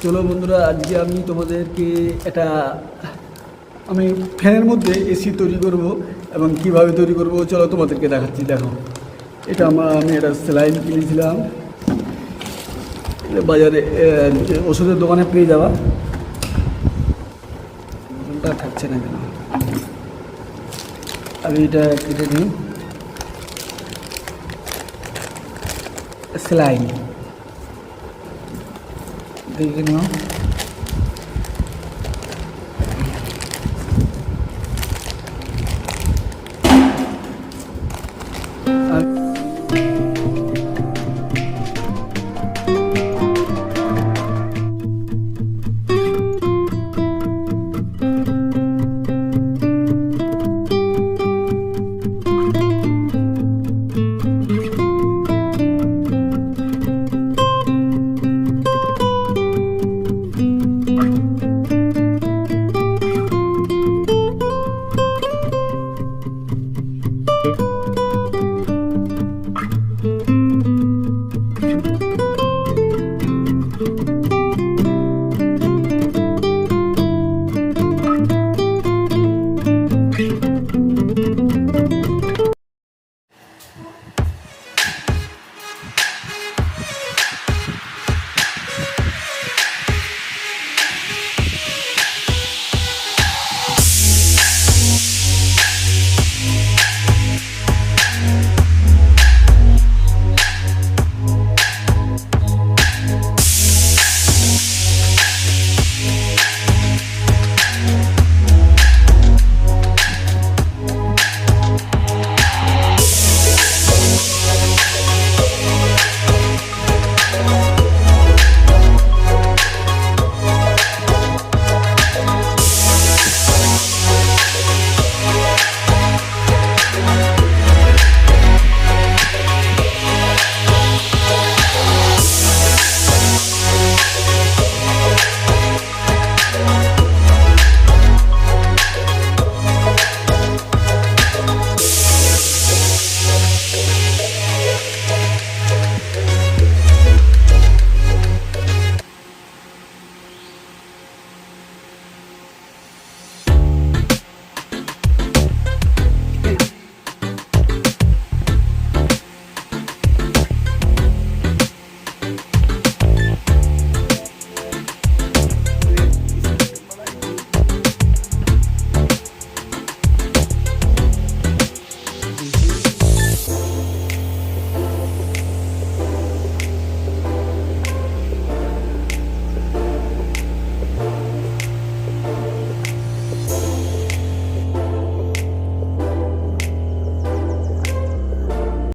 চলো বন্ধুরা, আজকে আমি তোমাদেরকে আমি ফ্যানের মধ্যে এসি তৈরি করব এবং কিভাবে তৈরি করব চলো তোমাদেরকে দেখাচ্ছি। দেখো, এটা আমি একটা সেলাইন কিনেছিলাম, বাজারে ওষুধের দোকানে পেয়ে যাওয়া। ওটা থাকছে না কেন, আমি এটা কেটে নিই। সেলাইন দেখে নাও।